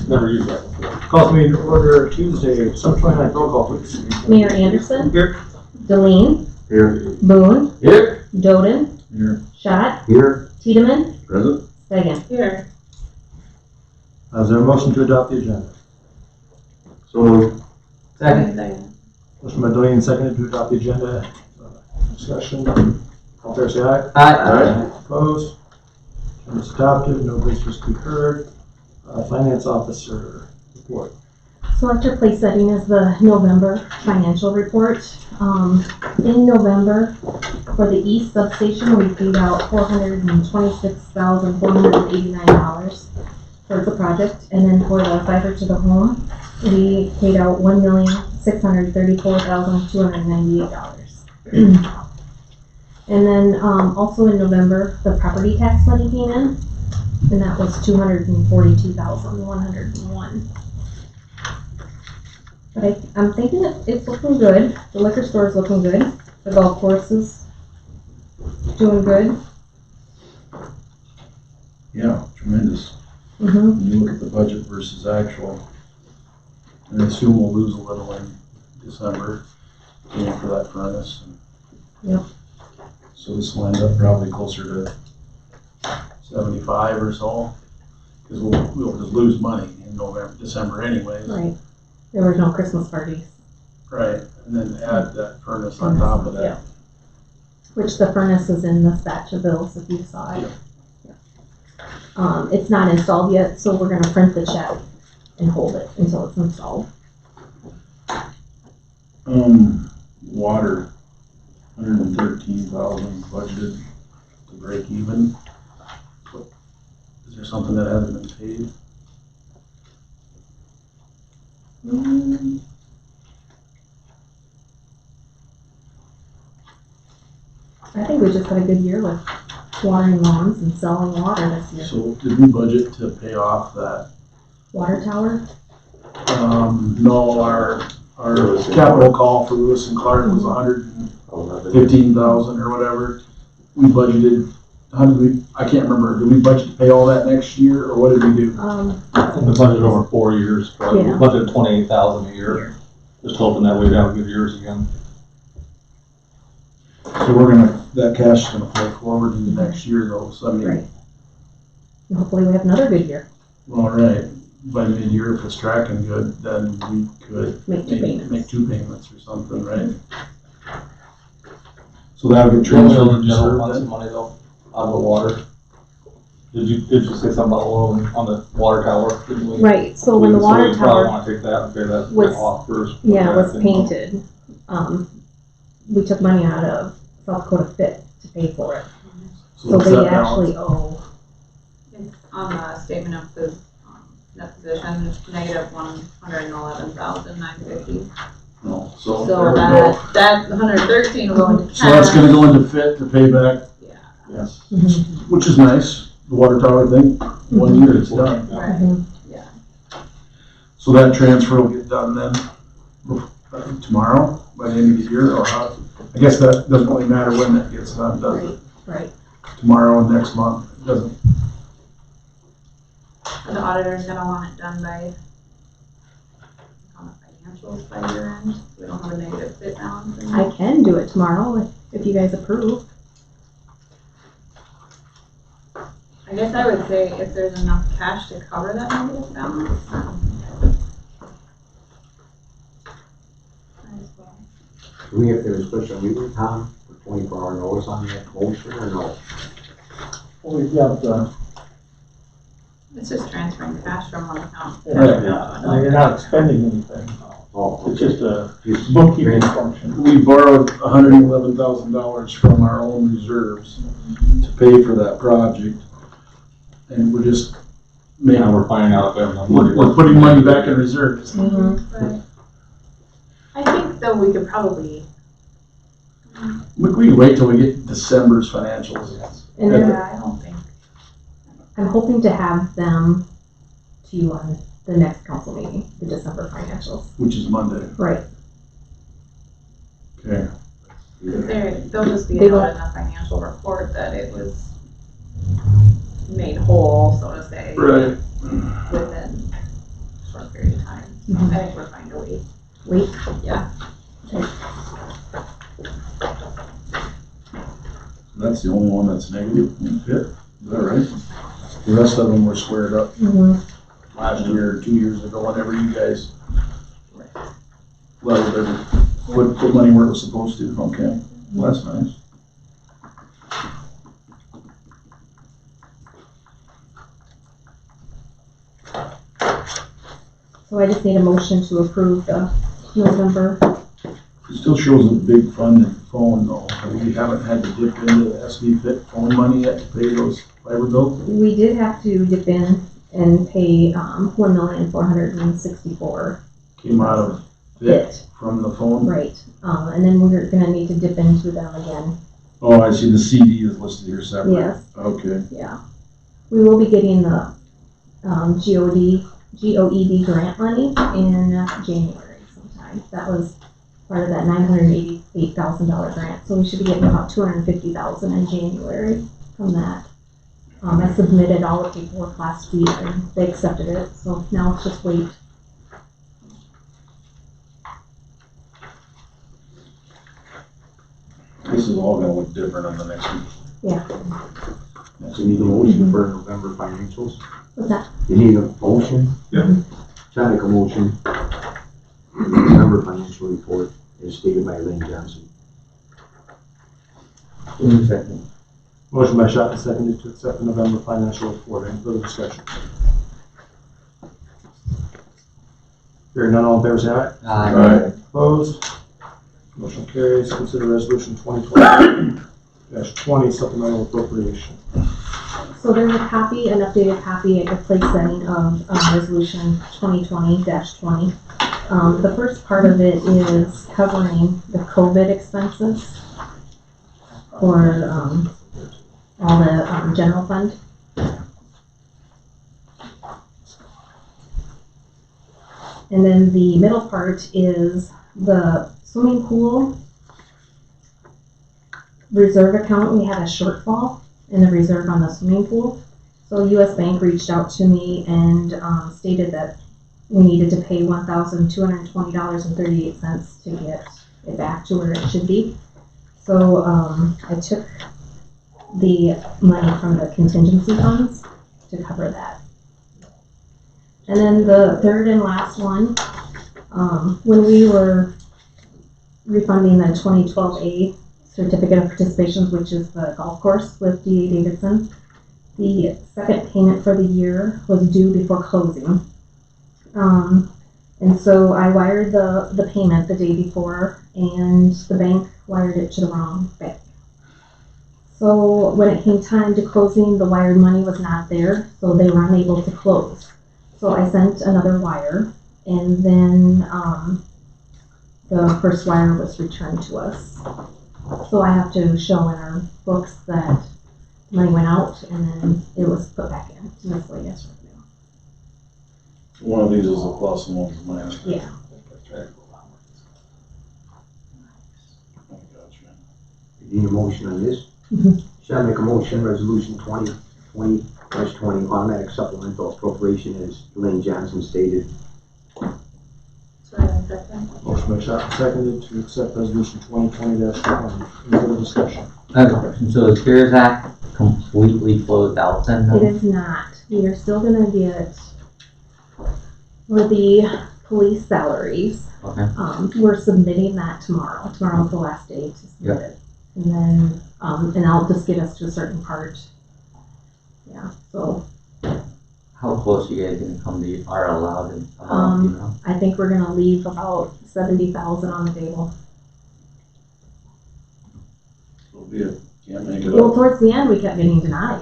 Never used that. Call me to order Tuesday, September 29th, roll call please. Mayor Anderson. Here. Deline. Here. Boone. Here. Doden. Here. Schott. Here. Tiedemann. Present. Stegan. Here. Is there a motion to adopt the agenda? So moved. Second. Motion by Deline, seconded to adopt the agenda. Discussion. All fair say aye. Aye. Opposed? Agenda is adopted. No business to be heard. Finance officer report. So after place setting is the November financial report. In November, for the east substation, we paid out $426,489 towards the project. And then for the fiber to the home, we paid out $1,634,298. And then also in November, the property tax money came in, and that was $242,101. But I'm thinking that it's looking good. The liquor store is looking good. The golf course is doing good. Yeah, tremendous. Mm-hmm. When you look at the budget versus actual, and I assume we'll lose a little in December, paying for that furnace. Yep. So this will end up probably closer to 75 or so, because we'll just lose money in November, December anyways. Right. There were no Christmas parties. Right, and then add that furnace on top of that. Yeah. Which the furnace is in this batch of bills, if you saw it. Yeah. It's not installed yet, so we're gonna print the check and hold it until it's installed. Water, 113,000 budgeted to break even. Is there something that hasn't been paid? I think we just had a good year with watering lawns and selling water this year. So did we budget to pay off that? Water tower? No, our capital call for Lewis and Clark was 115,000 or whatever. We budgeted, how did we, I can't remember, did we budget to pay all that next year, or what did we do? I think the budget over 4 years, probably. Yeah. We budgeted 28,000 a year. Just hoping that we'd have good years again. So that cash is gonna flow forward into next year though, so I mean. Right. And hopefully we have another good year. All right, by mid-year, if it's tracking good, then we could Make two payments. make 2 payments or something, right? So that would get General transferred to general reserve fund some then? money though, out of the water. Did you say something about a loan on the water tower? Didn't we? Right, so when the water we probably tower, wanna take that and pay that was- off first. yeah, was painted, we took money out of South Dakota Fit to pay for it. So what's they that balance? actually owe, It's on the statement of the net position, it's negative 111,950. No, so So there we go. that 113 will go into cash. So that's gonna go into fit to pay back, Yeah. yes, Mhm. which is nice, the water tower thing, 1 year it's done. Right. Mhm. So that transfer will get done then, tomorrow, by the end of the year, or how? I guess that doesn't really matter when that gets done, does it? right, Tomorrow and next month, it doesn't. The auditor's gonna want it done by, on the financials by year end. We don't have a negative fit balance. in I there. can do it tomorrow if you guys approve. I guess I would say if there's enough cash to cover that negative balance. Might as well. Do we have to push a meeting time for 24-hour notice on that motion or no? Well, we've got, It's just transferring cash from one account to Yeah, another yeah. account. to You're another. not spending anything. Oh, It's just a Just bookkeeping function. We borrowed $111,000 from our own reserves to pay for that project. And we're just making, Now we're finding out if we have enough money. we're putting money back in reserves. Right. I think though we could probably, We can wait till we get December's financials. And then I don't think. I'm hoping to have them to you on the next council meeting, the December financials. Which is Monday. Right. Okay. They'll just be They out won't- in the financial report that it was made whole, so to say. Right. Within a short period of time. Mhm. I think we're fine to wait. Wait, Yeah. That's the only one that's negative in Pitt, is that right? The rest of them were squared up mhm. last year, 2 years ago, whenever you guys leveled every, put money where it was supposed to, okay, well, that's nice. So I just need a motion to approve the November. It still shows a big fund in phone though, we haven't had to dip into the SD Fit phone money yet to pay those fiber bills. We did have to dip in and pay, $1,464,000 Came out of Fit Fit, from the phone. right, and then we're gonna need to dip into them again, Oh, I see, the CD is listed here separate. yes, Okay, yeah. We will be getting the, GOED grant money in January sometime. That was part of that $988,000 grant, so we should be getting about $250,000 in January from that. I submitted all the paperwork last week and they accepted it, so now it's just wait. this is all gonna look different on the next week. So you need a motion for November financials? What's that? You need a motion? Yeah. Shall I make a motion? The November financial report is stated by Lynn Johnson. Second. Motion by Shot and seconded to accept the November financial report. Any further discussion? Hearing none, all in favor say aye. Aye. Opposed? Motion carries. Consider resolution 2020-20 supplemental appropriation. So there's a copy, an updated copy at your place setting of resolution 2020-20. The first part of it is covering the COVID expenses for all the general fund. And then the middle part is the swimming pool reserve account. We had a shortfall in the reserve on the swimming pool. So US Bank reached out to me and stated that we needed to pay $1,220.38 to get it back to where it should be. So I took the money from the contingency funds to cover that. And then the third and last one, when we were refunding the 2012A certificate of participation, which is the golf course with D.A. Davidson, the second payment for the year was due before closing. And so I wired the payment the day before, and the bank wired it to the wrong bank. So when it came time to closing, the wired money was not there, so they were unable to close. So I sent another wire, and then the first wire was returned to us. So I have to show in our books that money went out, and then it was put back in to miscellaneous revenue. One of these is a plus and one's a minus. Yeah. You need a motion on this? Mhm. Shall I make a motion, resolution 2020-20 automatic supplemental appropriation as Lynn Johnson stated? So I second. Motion by Shot and seconded to accept resolution 2020-20. Any further discussion? I have a question. So is CARES Act completely closed out then? It is not. We are still gonna get for the police salaries. Okay. We're submitting that tomorrow. Tomorrow's the last day to submit it. And then, and I'll just get us to a certain part. Yeah, so How close you guys gonna come to are allowed in amount, you know? I think we're gonna leave about 70,000 on the table. So be it, can't make it Well, up. towards the end, we kept getting denied.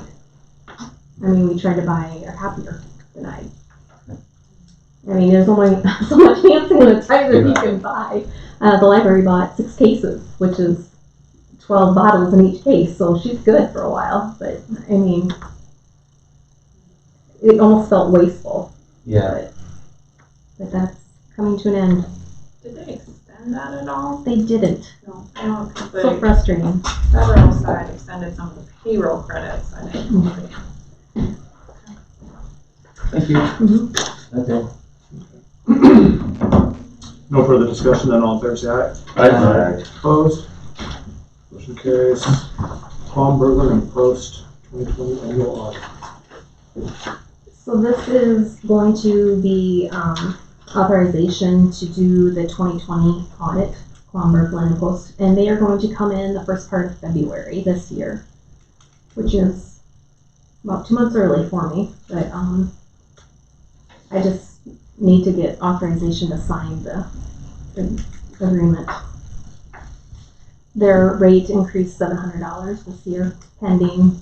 I mean, we tried to buy a copier, denied. I mean, there's only so much hand sanitizer you can buy. The library bought 6 cases, which is 12 bottles in each case, so she's good for a while, but I mean, it almost felt wasteful, Yeah. but that's coming to an end. Did they extend extend that at all? They didn't. No, I don't, because So the frustrating. federal side extended some of the payroll credits, I didn't. Thank you. Mhm. That's it. No further discussion, then all in favor say aye. Aye. Opposed? Motion carries. Palm Berglund and Post 2020 annual audit. So this is going to be authorization to do the 2020 audit, Klomberg Land Post, and they are going to come in the first part of February this year, which is about 2 months early for me, but I just need to get authorization to sign the agreement. Their rate increased $700 this year, pending.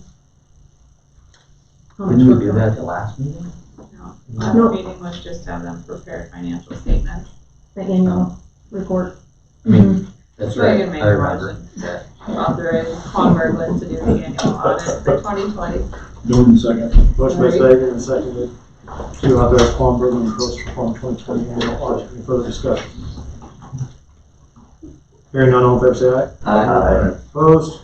how much Didn't we work do they'll- that at the last meeting? No, last Nope. meeting was just have them prepare financial statements. The annual report. I mean, that's So I right, can make I a remember. motion to authorize Klomberg to do the annual audit for 2020. Doing second. Motion by Stagan and seconded to authorize Palm Berglund and Post to perform 2020 annual audit. Any further discussion? Hearing none, all in favor say aye. Aye. Opposed?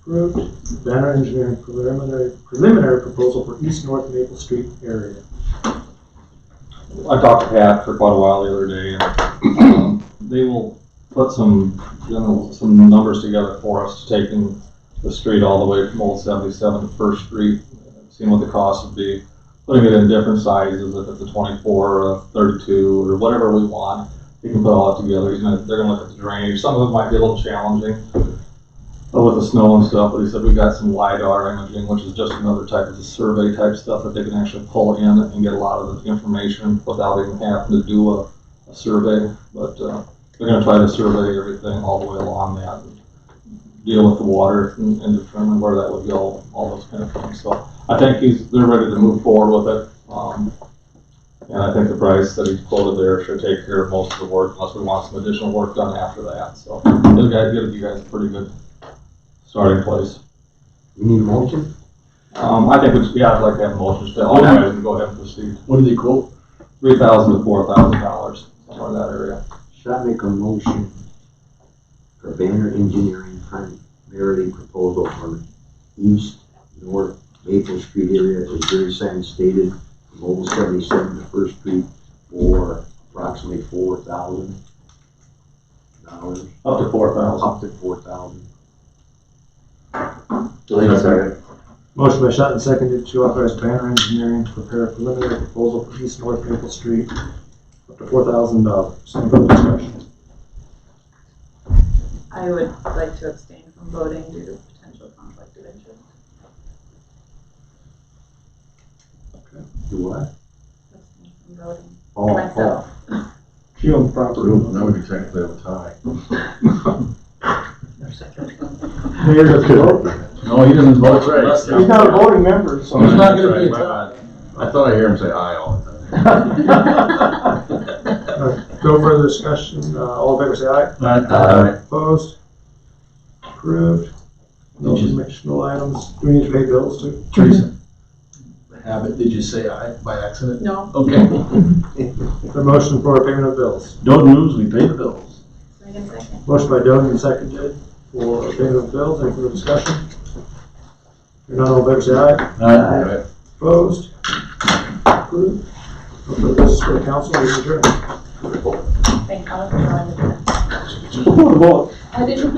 Approved. Banner Engineering preliminary proposal for East North Maple Street area. I talked to Pat for quite a while the other day, and they will put some numbers together for us, taking the street all the way from Old 77 to First Street, seeing what the cost would be, putting it in different sizes, if it's a 24 or a 32 or whatever we want. We can put all that together. They're gonna look at the drainage. Some of it might be a little challenging with the snow and stuff, but he said we got some LiDAR imaging, which is just another type of the survey type stuff that they can actually pull in and get a lot of the information without even having to do a survey. But they're gonna try to survey everything all the way along that and deal with the water and determine where that would go, all those kind of things. So I think they're ready to move forward with it. And I think the price that he's quoted there should take care of most of the work, unless we want some additional work done after that. So it'll give you guys a pretty good starting place. You need a motion? I think I'd like to have a motion to all guys and go ahead and proceed. What do they quote? $3,000 to $4,000, somewhere in that area. Should I make a motion for Banner Engineering primarily proposal for East North Maple Street area, as Gary Sand stated, from Old 77 to First Street for approximately $4,000. Up to $4,000. Up to $4,000. Motion by Sutton, seconded to authorize Banner Engineering to prepare a preliminary proposal for East North Maple Street, up to $4,000. Any further discussion? I would like to abstain from voting due to potential conflict of interest. Do what? Abstain from voting. Oh, Myself. She owns the property. Now we can technically have a tie. Mayor doesn't vote. No, he doesn't vote, right? He's not a voting member, so. It's not gonna be a tie. I thought I hear him say aye all the time. No further discussion. All in favor say aye. Aye. Opposed? Approved. No additional items. Do we need to pay bills too? Teresa, habit, did you say aye by accident? No, Okay. The motion for payment of bills. Doug moves, we pay the bills. so I can second. Motion by Doug and seconded for payment of bills. Any further discussion? Hearing none, all in favor say aye. Aye. Opposed? Approved. No further business for the council. We adjourn. Thank God for joining the. Vote. I didn't.